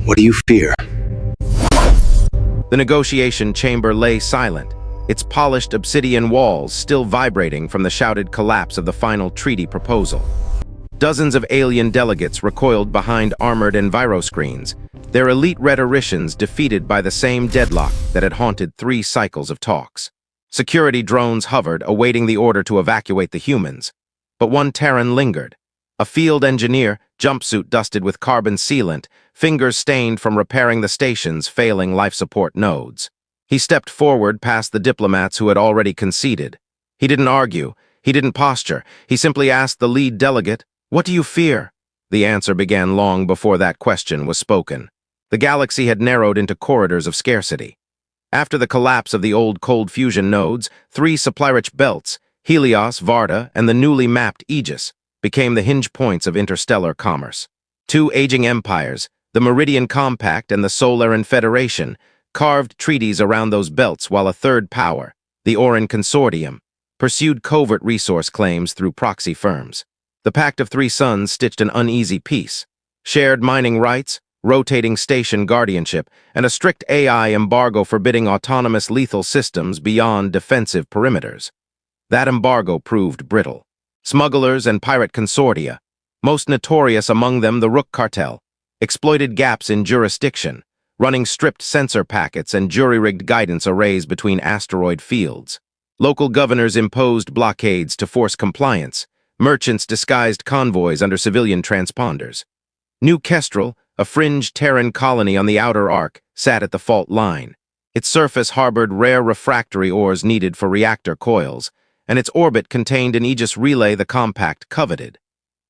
What do you fear? The negotiation chamber lay silent, its polished obsidian walls still vibrating from the shouted collapse of the final treaty proposal. Dozens of alien delegates recoiled behind armored enviroscreens, their elite rhetoricians defeated by the same deadlock that had haunted 3 cycles of talks. Security drones hovered, awaiting the order to evacuate the humans. But one Terran lingered. A field engineer, jumpsuit dusted with carbon sealant, fingers stained from repairing the station's failing life support nodes. He stepped forward past the diplomats who had already conceded. He didn't argue. He didn't posture. He simply asked the lead delegate, "What do you fear?" The answer began long before that question was spoken. The galaxy had narrowed into corridors of scarcity. After the collapse of the old cold fusion nodes, 3 supply-rich belts, Helios, Varda, and the newly mapped Aegis, became the hinge points of interstellar commerce. 2 aging empires, the Meridian Compact and the Solaran Federation, carved treaties around those belts, while a third power, the Oran Consortium, pursued covert resource claims through proxy firms. The Pact of 3 Suns stitched an uneasy peace: shared mining rights, rotating station guardianship, and a strict AI embargo forbidding autonomous lethal systems beyond defensive perimeters. That embargo proved brittle. Smugglers and pirate consortia, most notorious among them the Rook Cartel, exploited gaps in jurisdiction, running stripped sensor packets and jury-rigged guidance arrays between asteroid fields. Local governors imposed blockades to force compliance. Merchants disguised convoys under civilian transponders. New Kestrel, a fringe Terran colony on the outer arc, sat at the fault line. Its surface harbored rare refractory ores needed for reactor coils, and its orbit contained an Aegis relay the Compact coveted.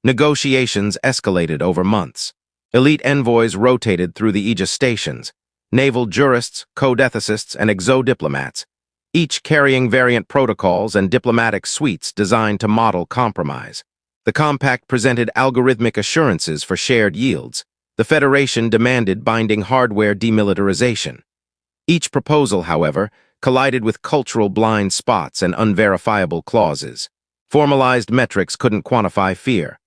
Negotiations escalated over months. Elite envoys rotated through the Aegis stations, naval jurists, code-ethicists, and exo-diplomats, each carrying variant protocols and diplomatic suites designed to model compromise. The Compact presented algorithmic assurances for shared yields. The Federation demanded binding hardware demilitarization. Each proposal, however, collided with cultural blind spots and unverifiable clauses. Formalized metrics couldn't quantify fear.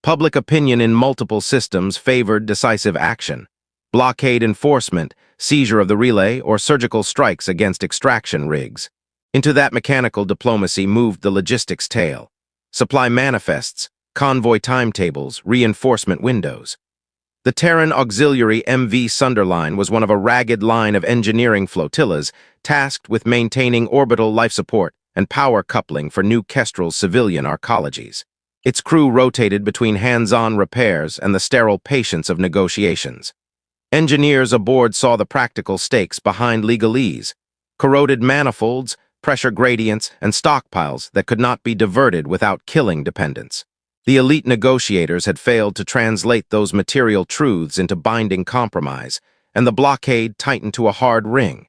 Public opinion in multiple systems favored decisive action: blockade enforcement, seizure of the relay, or surgical strikes against extraction rigs. Into that mechanical diplomacy moved the logistics tail: supply manifests, convoy timetables, reinforcement windows. The Terran Auxiliary MV Sunderline was one of a ragged line of engineering flotillas tasked with maintaining orbital life support and power coupling for New Kestrel's civilian arcologies. Its crew rotated between hands-on repairs and the sterile patience of negotiations. Engineers aboard saw the practical stakes behind legalese: corroded manifolds, pressure gradients, and stockpiles that could not be diverted without killing dependents. The elite negotiators had failed to translate those material truths into binding compromise, and the blockade tightened to a hard ring.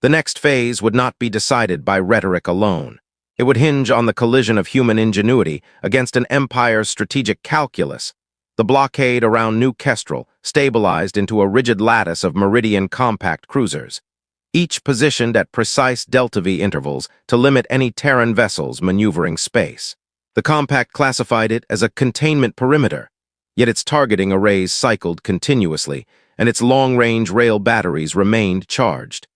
The next phase would not be decided by rhetoric alone. It would hinge on the collision of human ingenuity against an empire's strategic calculus. The blockade around New Kestrel stabilized into a rigid lattice of Meridian Compact cruisers, each positioned at precise delta-V intervals to limit any Terran vessels maneuvering space. The Compact classified it as a containment perimeter, yet its targeting arrays cycled continuously, and its long-range rail batteries remained charged.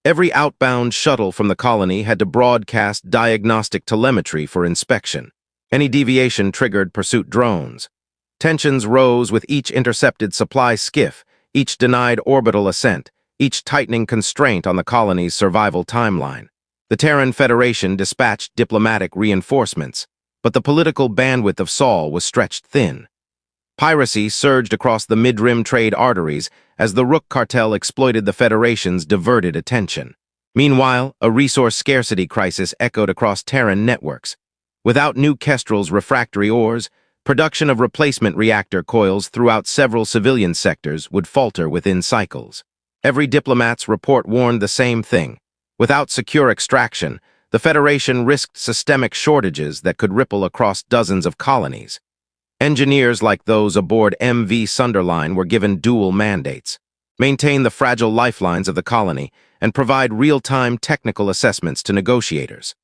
Every outbound shuttle from the colony had to broadcast diagnostic telemetry for inspection. Any deviation triggered pursuit drones. Tensions rose with each intercepted supply skiff, each denied orbital ascent, each tightening constraint on the colony's survival timeline. The Terran Federation dispatched diplomatic reinforcements, but the political bandwidth of Sol was stretched thin. Piracy surged across the mid-rim trade arteries as the Rook Cartel exploited the Federation's diverted attention. Meanwhile, a resource scarcity crisis echoed across Terran networks. Without New Kestrel's refractory ores, production of replacement reactor coils throughout several civilian sectors would falter within cycles. Every diplomat's report warned the same thing: without secure extraction, the Federation risked systemic shortages that could ripple across dozens of colonies. Engineers like those aboard MV Sunderline were given dual mandates: maintain the fragile lifelines of the colony and provide real-time technical assessments to negotiators.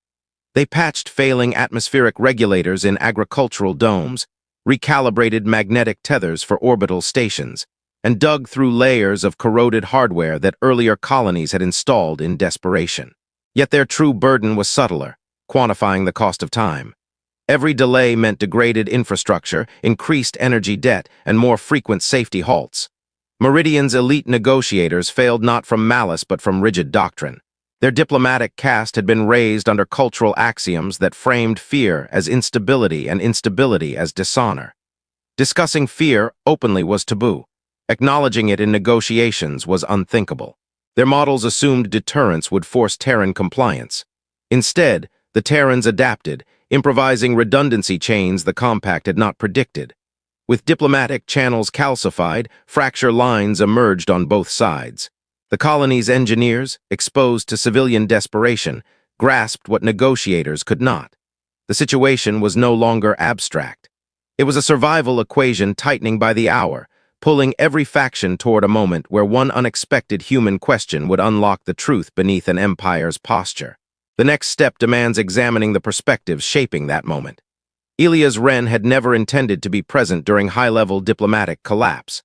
They patched failing atmospheric regulators in agricultural domes, recalibrated magnetic tethers for orbital stations, and dug through layers of corroded hardware that earlier colonies had installed in desperation. Yet their true burden was subtler, quantifying the cost of time. Every delay meant degraded infrastructure, increased energy debt, and more frequent safety halts. Meridian's elite negotiators failed not from malice but from rigid doctrine. Their diplomatic caste had been raised under cultural axioms that framed fear as instability and instability as dishonor. Discussing fear openly was taboo. Acknowledging it in negotiations was unthinkable. Their models assumed deterrence would force Terran compliance. Instead, the Terrans adapted, improvising redundancy chains the Compact had not predicted. With diplomatic channels calcified, fracture lines emerged on both sides. The colony's engineers, exposed to civilian desperation, grasped what negotiators could not. The situation was no longer abstract. It was a survival equation tightening by the hour, pulling every faction toward a moment where one unexpected human question would unlock the truth beneath an empire's posture. The next step demands examining the perspectives shaping that moment. Elias Wren had never intended to be present during high-level diplomatic collapse.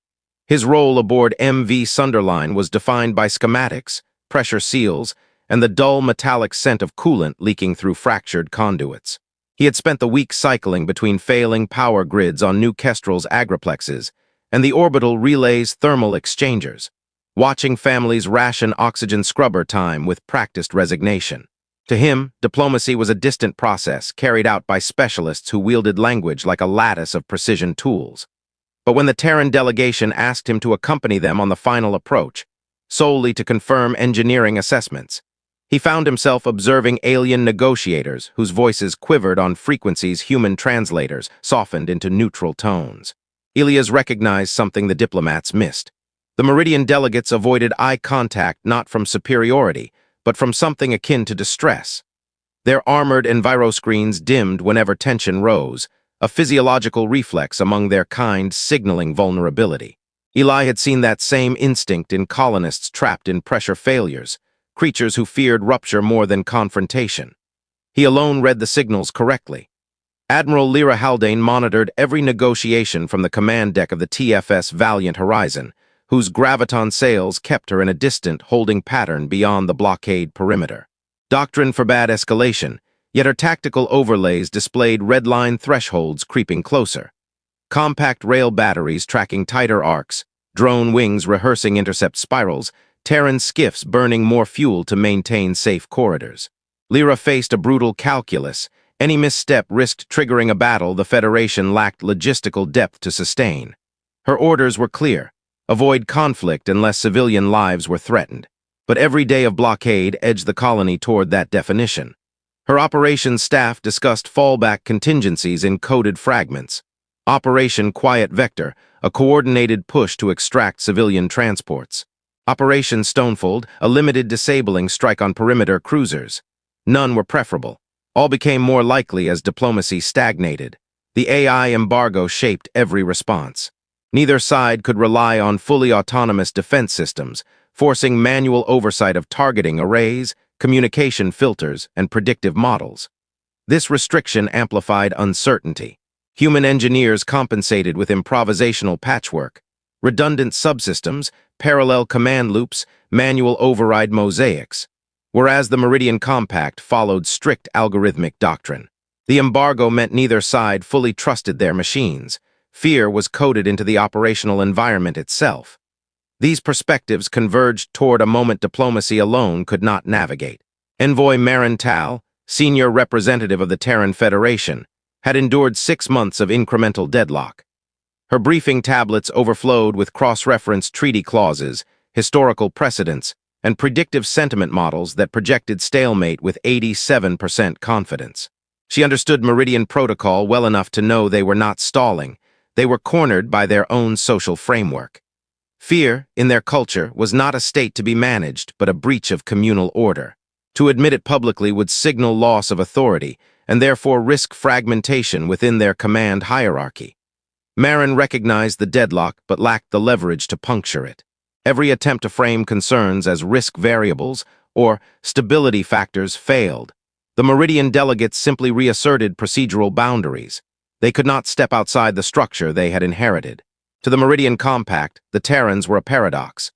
His role aboard MV Sunderline was defined by schematics, pressure seals, and the dull metallic scent of coolant leaking through fractured conduits. He had spent the week cycling between failing power grids on New Kestrel's agriplexes and the orbital relay's thermal exchangers, watching families ration oxygen scrubber time with practiced resignation. To him, diplomacy was a distant process carried out by specialists who wielded language like a lattice of precision tools. But when the Terran delegation asked him to accompany them on the final approach, solely to confirm engineering assessments, he found himself observing alien negotiators whose voices quivered on frequencies human translators softened into neutral tones. Elias recognized something the diplomats missed. The Meridian delegates avoided eye contact not from superiority, but from something akin to distress. Their armored enviroscreens dimmed whenever tension rose, a physiological reflex among their kind signaling vulnerability. Eli had seen that same instinct in colonists trapped in pressure failures, creatures who feared rupture more than confrontation. He alone read the signals correctly. Admiral Lyra Haldane monitored every negotiation from the command deck of the TFS Valiant Horizon, whose graviton sails kept her in a distant holding pattern beyond the blockade perimeter. Doctrine forbade escalation, yet her tactical overlays displayed red-line thresholds creeping closer. Compact rail batteries tracking tighter arcs, drone wings rehearsing intercept spirals, Terran skiffs burning more fuel to maintain safe corridors. Lyra faced a brutal calculus. Any misstep risked triggering a battle the Federation lacked logistical depth to sustain. Her orders were clear: avoid conflict unless civilian lives were threatened. But every day of blockade edged the colony toward that definition. Her operations staff discussed fallback contingencies in coded fragments. Operation Quiet Vector, a coordinated push to extract civilian transports. Operation Stonefold, a limited disabling strike on perimeter cruisers. None were preferable. All became more likely as diplomacy stagnated. The AI embargo shaped every response. Neither side could rely on fully autonomous defense systems, forcing manual oversight of targeting arrays, communication filters, and predictive models. This restriction amplified uncertainty. Human engineers compensated with improvisational patchwork, redundant subsystems, parallel command loops, manual override mosaics, whereas the Meridian Compact followed strict algorithmic doctrine. The embargo meant neither side fully trusted their machines. Fear was coded into the operational environment itself. These perspectives converged toward a moment diplomacy alone could not navigate. Envoy Marin Tal, senior representative of the Terran Federation, had endured 6 months of incremental deadlock. Her briefing tablets overflowed with cross-reference treaty clauses, historical precedents, and predictive sentiment models that projected stalemate with 87% confidence. She understood Meridian protocol well enough to know they were not stalling. They were cornered by their own social framework. Fear, in their culture, was not a state to be managed, but a breach of communal order. To admit it publicly would signal loss of authority, and therefore risk fragmentation within their command hierarchy. Marin recognized the deadlock, but lacked the leverage to puncture it. Every attempt to frame concerns as risk variables or stability factors failed. The Meridian delegates simply reasserted procedural boundaries. They could not step outside the structure they had inherited. To the Meridian Compact, the Terrans were a paradox.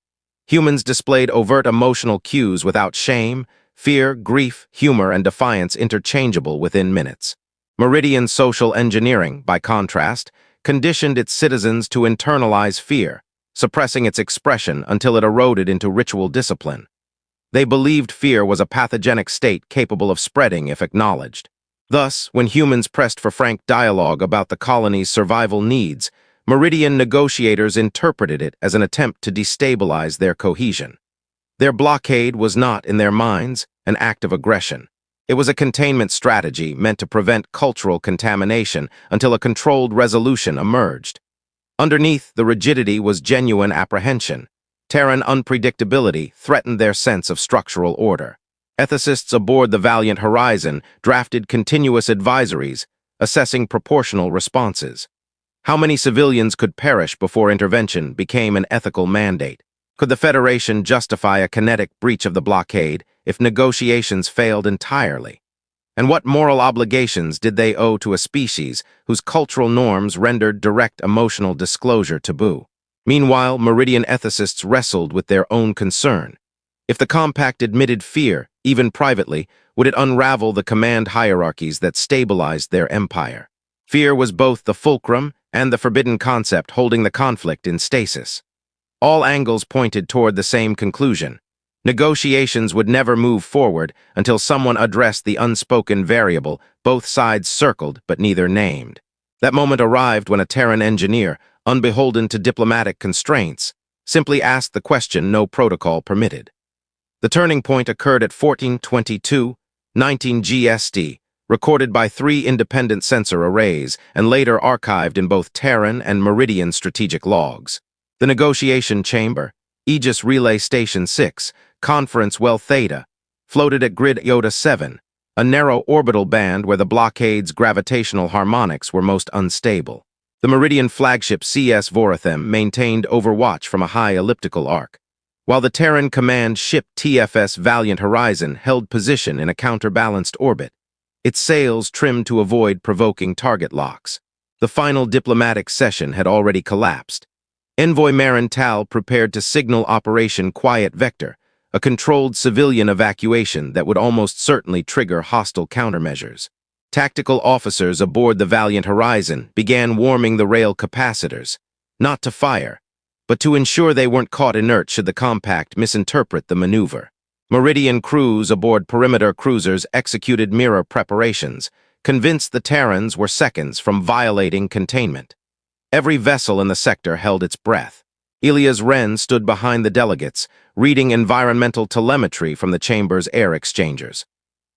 Humans displayed overt emotional cues without shame, fear, grief, humor, and defiance interchangeable within minutes. Meridian social engineering, by contrast, conditioned its citizens to internalize fear, suppressing its expression until it eroded into ritual discipline. They believed fear was a pathogenic state capable of spreading if acknowledged. Thus, when humans pressed for frank dialogue about the colony's survival needs, Meridian negotiators interpreted it as an attempt to destabilize their cohesion. Their blockade was not, in their minds, an act of aggression. It was a containment strategy meant to prevent cultural contamination until a controlled resolution emerged. Underneath the rigidity was genuine apprehension. Terran unpredictability threatened their sense of structural order. Ethicists aboard the Valiant Horizon drafted continuous advisories, assessing proportional responses. How many civilians could perish before intervention became an ethical mandate? Could the Federation justify a kinetic breach of the blockade if negotiations failed entirely? And what moral obligations did they owe to a species whose cultural norms rendered direct emotional disclosure taboo? Meanwhile, Meridian ethicists wrestled with their own concern. If the Compact admitted fear, even privately, would it unravel the command hierarchies that stabilized their empire? Fear was both the fulcrum and the forbidden concept holding the conflict in stasis. All angles pointed toward the same conclusion. Negotiations would never move forward until someone addressed the unspoken variable both sides circled but neither named. That moment arrived when a Terran engineer, unbeholden to diplomatic constraints, simply asked the question no protocol permitted. The turning point occurred at 14:22, 19 GST, recorded by 3 independent sensor arrays and later archived in both Terran and Meridian strategic logs. The negotiation chamber, Aegis Relay Station 6, Conference Well Theta, floated at grid Iota 7, a narrow orbital band where the blockade's gravitational harmonics were most unstable. The Meridian flagship CS Vorathem maintained overwatch from a high elliptical arc, while the Terran command ship TFS Valiant Horizon held position in a counterbalanced orbit, its sails trimmed to avoid provoking target locks. The final diplomatic session had already collapsed. Envoy Marin Tal prepared to signal Operation Quiet Vector, a controlled civilian evacuation that would almost certainly trigger hostile countermeasures. Tactical officers aboard the Valiant Horizon began warming the rail capacitors, not to fire, but to ensure they weren't caught inert should the Compact misinterpret the maneuver. Meridian crews aboard perimeter cruisers executed mirror preparations, convinced the Terrans were seconds from violating containment. Every vessel in the sector held its breath. Elias Wren stood behind the delegates, reading environmental telemetry from the chamber's air exchangers.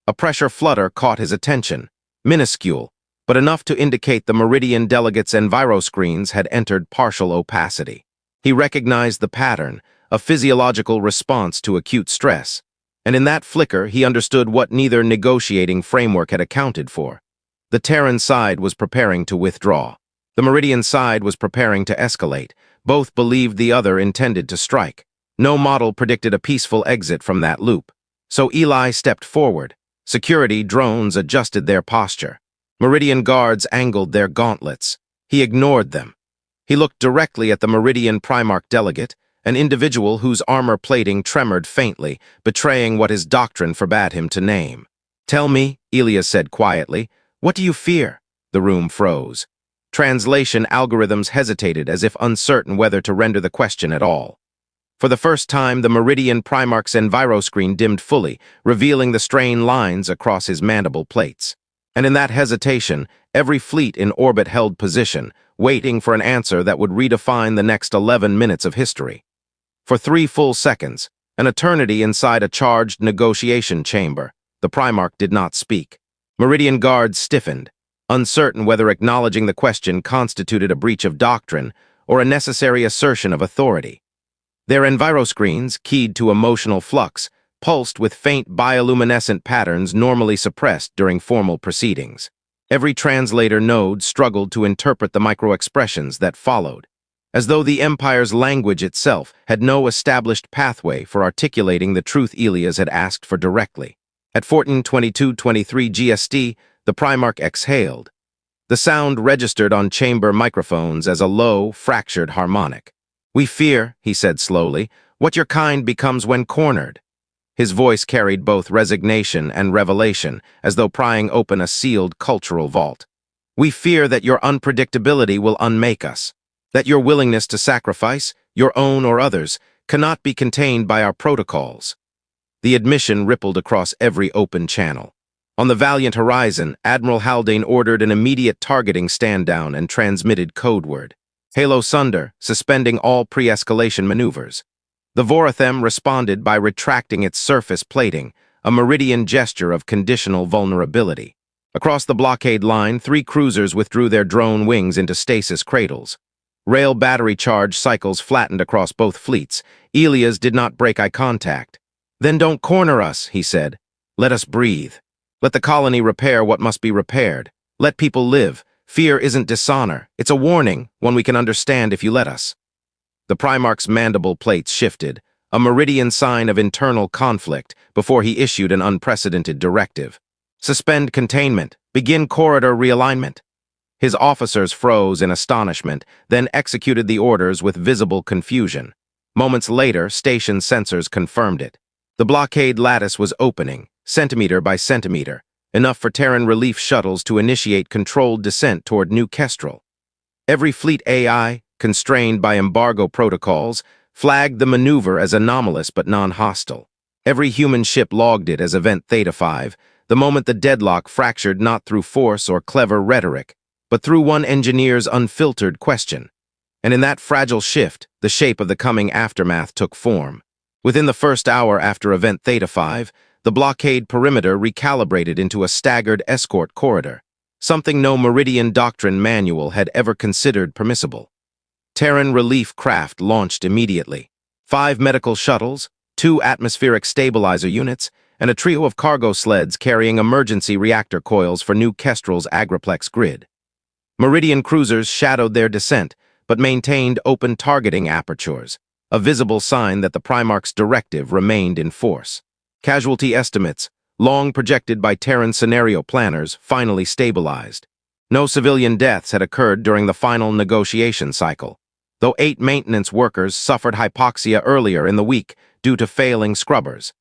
A pressure flutter caught his attention, minuscule, but enough to indicate the Meridian delegates' enviroscreens had entered partial opacity. He recognized the pattern, a physiological response to acute stress, and in that flicker he understood what neither negotiating framework had accounted for. The Terran side was preparing to withdraw. The Meridian side was preparing to escalate. Both believed the other intended to strike. No model predicted a peaceful exit from that loop. So Eli stepped forward. Security drones adjusted their posture. Meridian guards angled their gauntlets. He ignored them. He looked directly at the Meridian Primarch delegate, an individual whose armor plating tremored faintly, betraying what his doctrine forbade him to name. "Tell me," Elias said quietly, "what do you fear?" The room froze. Translation algorithms hesitated as if uncertain whether to render the question at all. For the first time, the Meridian Primarch's enviroscreen dimmed fully, revealing the strained lines across his mandible plates. And in that hesitation, every fleet in orbit held position, waiting for an answer that would redefine the next 11 minutes of history. For 3 full seconds, an eternity inside a charged negotiation chamber, the Primarch did not speak. Meridian guards stiffened, uncertain whether acknowledging the question constituted a breach of doctrine or a necessary assertion of authority. Their enviroscreens, keyed to emotional flux, pulsed with faint bioluminescent patterns normally suppressed during formal proceedings. Every translator node struggled to interpret the microexpressions that followed, as though the Empire's language itself had no established pathway for articulating the truth Elias had asked for directly. At 14:22:23 GST, the Primarch exhaled. The sound registered on chamber microphones as a low, fractured harmonic. "We fear," he said slowly, "what your kind becomes when cornered." His voice carried both resignation and revelation, as though prying open a sealed cultural vault. "We fear that your unpredictability will unmake us, that your willingness to sacrifice, your own or others, cannot be contained by our protocols." The admission rippled across every open channel. On the Valiant horizon, Admiral Haldane ordered an immediate targeting stand-down and transmitted code word. Halo Sunder, suspending all pre-escalation maneuvers. The Vorathem responded by retracting its surface plating, a Meridian gesture of conditional vulnerability. Across the blockade line, 3 cruisers withdrew their drone wings into stasis cradles. Rail battery charge cycles flattened across both fleets. Elias did not break eye contact. "Then don't corner us," he said. "Let us breathe. Let the colony repair what must be repaired. Let people live. Fear isn't dishonor. It's a warning, one we can understand if you let us." The Primarch's mandible plates shifted, a Meridian sign of internal conflict, before he issued an unprecedented directive. "Suspend containment. Begin corridor realignment." His officers froze in astonishment, then executed the orders with visible confusion. Moments later, station sensors confirmed it. The blockade lattice was opening, centimeter by centimeter, enough for Terran relief shuttles to initiate controlled descent toward New Kestrel. Every fleet AI, constrained by embargo protocols, flagged the maneuver as anomalous but non-hostile. Every human ship logged it as Event Theta-Five, the moment the deadlock fractured not through force or clever rhetoric, but through one engineer's unfiltered question. And in that fragile shift, the shape of the coming aftermath took form. Within the first hour after Event Theta-Five, the blockade perimeter recalibrated into a staggered escort corridor, something no Meridian doctrine manual had ever considered permissible. Terran relief craft launched immediately. 5 medical shuttles, 2 atmospheric stabilizer units, and a trio of cargo sleds carrying emergency reactor coils for New Kestrel's agriplex grid. Meridian cruisers shadowed their descent, but maintained open targeting apertures, a visible sign that the Primarch's directive remained in force. Casualty estimates, long projected by Terran scenario planners, finally stabilized. No civilian deaths had occurred during the final negotiation cycle, though 8 maintenance workers suffered hypoxia earlier in the week due to failing scrubbers,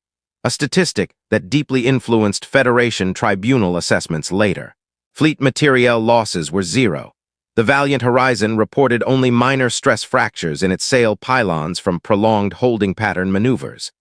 a statistic that deeply influenced Federation tribunal assessments later. Fleet materiel losses were 0. The Valiant Horizon reported only minor stress fractures in its sail pylons from prolonged holding pattern maneuvers.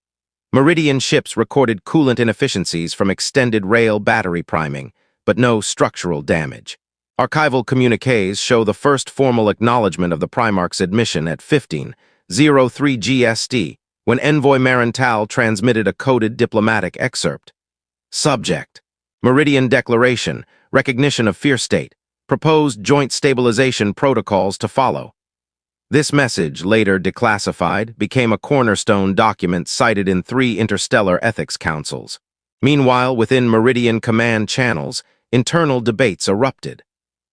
Meridian ships recorded coolant inefficiencies from extended rail battery priming, but no structural damage. Archival communiques show the first formal acknowledgement of the Primarch's admission at 15:03 GST, when Envoy Marental transmitted a coded diplomatic excerpt. Subject: Meridian Declaration, recognition of fear state, proposed joint stabilization protocols to follow. This message, later declassified, became a cornerstone document cited in 3 interstellar ethics councils. Meanwhile, within Meridian command channels, internal debates erupted.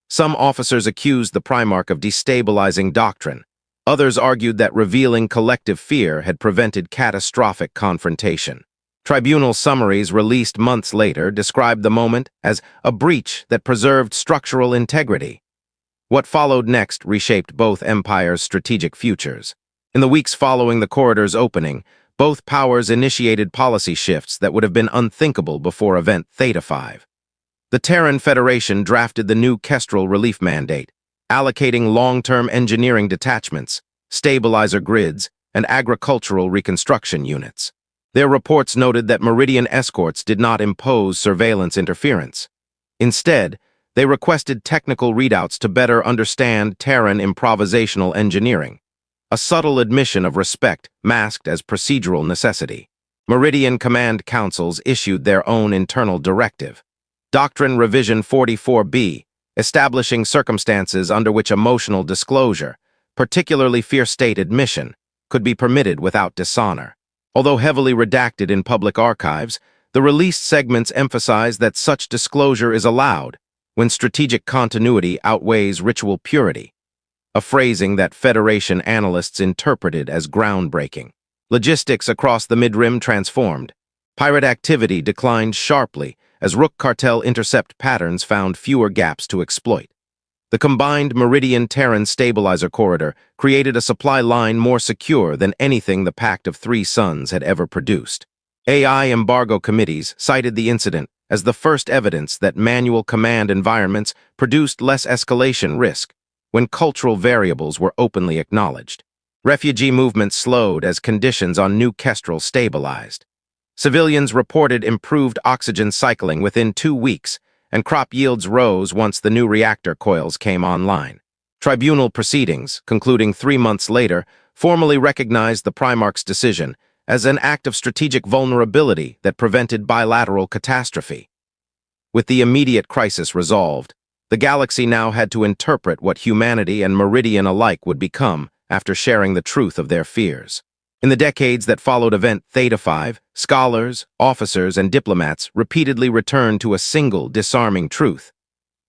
Some officers accused the Primarch of destabilizing doctrine. Others argued that revealing collective fear had prevented catastrophic confrontation. Tribunal summaries released months later described the moment as a breach that preserved structural integrity. What followed next reshaped both empires' strategic futures. In the weeks following the corridor's opening, both powers initiated policy shifts that would have been unthinkable before Event Theta-Five. The Terran Federation drafted the New Kestrel relief mandate, allocating long-term engineering detachments, stabilizer grids, and agricultural reconstruction units. Their reports noted that Meridian escorts did not impose surveillance interference. Instead, they requested technical readouts to better understand Terran improvisational engineering, a subtle admission of respect masked as procedural necessity. Meridian command councils issued their own internal directive, Doctrine Revision 44B, establishing circumstances under which emotional disclosure, particularly fear state admission, could be permitted without dishonor. Although heavily redacted in public archives, the released segments emphasize that such disclosure is allowed when strategic continuity outweighs ritual purity, a phrasing that Federation analysts interpreted as groundbreaking. Logistics across the mid-rim transformed. Pirate activity declined sharply as Rook cartel intercept patterns found fewer gaps to exploit. The combined Meridian-Terran stabilizer corridor created a supply line more secure than anything the Pact of Three Suns had ever produced. AI embargo committees cited the incident as the first evidence that manual command environments produced less escalation risk when cultural variables were openly acknowledged. Refugee movements slowed as conditions on New Kestrel stabilized. Civilians reported improved oxygen cycling within 2 weeks, and crop yields rose once the new reactor coils came online. Tribunal proceedings, concluding 3 months later, formally recognized the Primarch's decision as an act of strategic vulnerability that prevented bilateral catastrophe. With the immediate crisis resolved, the galaxy now had to interpret what humanity and Meridian alike would become after sharing the truth of their fears. In the decades that followed Event Theta-Five, scholars, officers, and diplomats repeatedly returned to a single disarming truth.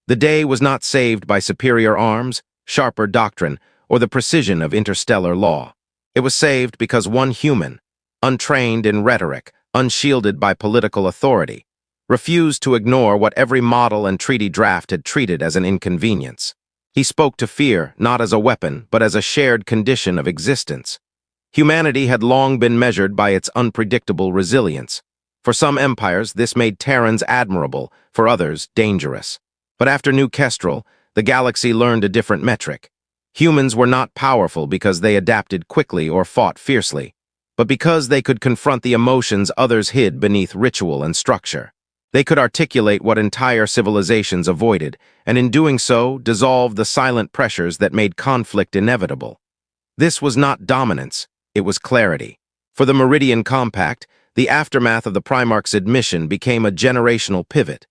The day was not saved by superior arms, sharper doctrine, or the precision of interstellar law. It was saved because one human, untrained in rhetoric, unshielded by political authority, refused to ignore what every model and treaty draft had treated as an inconvenience. He spoke to fear not as a weapon, but as a shared condition of existence. Humanity had long been measured by its unpredictable resilience. For some empires, this made Terrans admirable, for others, dangerous. But after New Kestrel, the galaxy learned a different metric. Humans were not powerful because they adapted quickly or fought fiercely, but because they could confront the emotions others hid beneath ritual and structure. They could articulate what entire civilizations avoided, and in doing so, dissolve the silent pressures that made conflict inevitable. This was not dominance. It was clarity. For the Meridian Compact, the aftermath of the Primarch's admission became a generational pivot.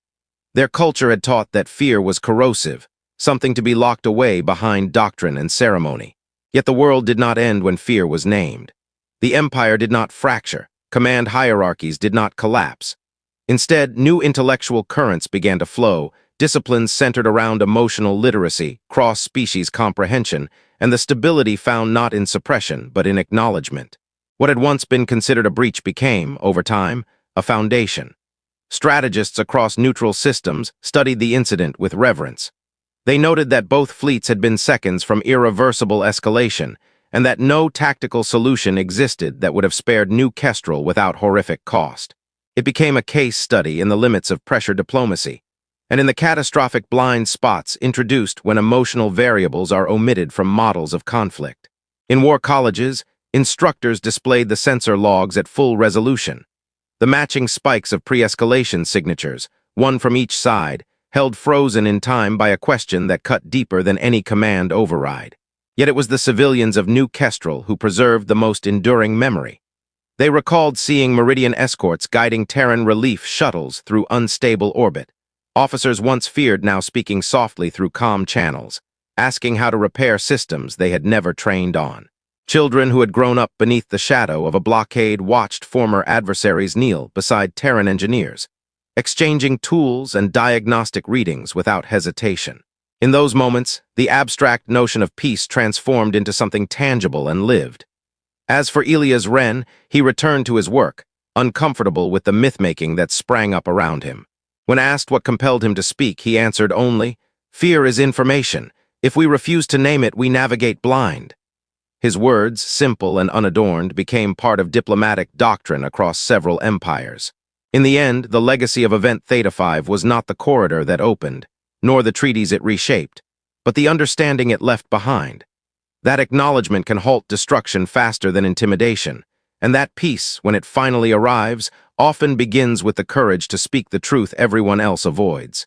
Their culture had taught that fear was corrosive, something to be locked away behind doctrine and ceremony. Yet the world did not end when fear was named. The Empire did not fracture. Command hierarchies did not collapse. Instead, new intellectual currents began to flow, disciplines centered around emotional literacy, cross-species comprehension, and the stability found not in suppression, but in acknowledgement. What had once been considered a breach became, over time, a foundation. Strategists across neutral systems studied the incident with reverence. They noted that both fleets had been seconds from irreversible escalation, and that no tactical solution existed that would have spared New Kestrel without horrific cost. It became a case study in the limits of pressure diplomacy, and in the catastrophic blind spots introduced when emotional variables are omitted from models of conflict. In war colleges, instructors displayed the sensor logs at full resolution. The matching spikes of pre-escalation signatures, one from each side, held frozen in time by a question that cut deeper than any command override. Yet it was the civilians of New Kestrel who preserved the most enduring memory. They recalled seeing Meridian escorts guiding Terran relief shuttles through unstable orbit. Officers once feared now speaking softly through comm channels, asking how to repair systems they had never trained on. Children who had grown up beneath the shadow of a blockade watched former adversaries kneel beside Terran engineers, exchanging tools and diagnostic readings without hesitation. In those moments, the abstract notion of peace transformed into something tangible and lived. As for Elias Wren, he returned to his work, uncomfortable with the myth-making that sprang up around him. When asked what compelled him to speak, he answered only, "Fear is information. If we refuse to name it, we navigate blind." His words, simple and unadorned, became part of diplomatic doctrine across several empires. In the end, the legacy of Event Theta-Five was not the corridor that opened, nor the treaties it reshaped, but the understanding it left behind. That acknowledgement can halt destruction faster than intimidation, and that peace, when it finally arrives, often begins with the courage to speak the truth everyone else avoids.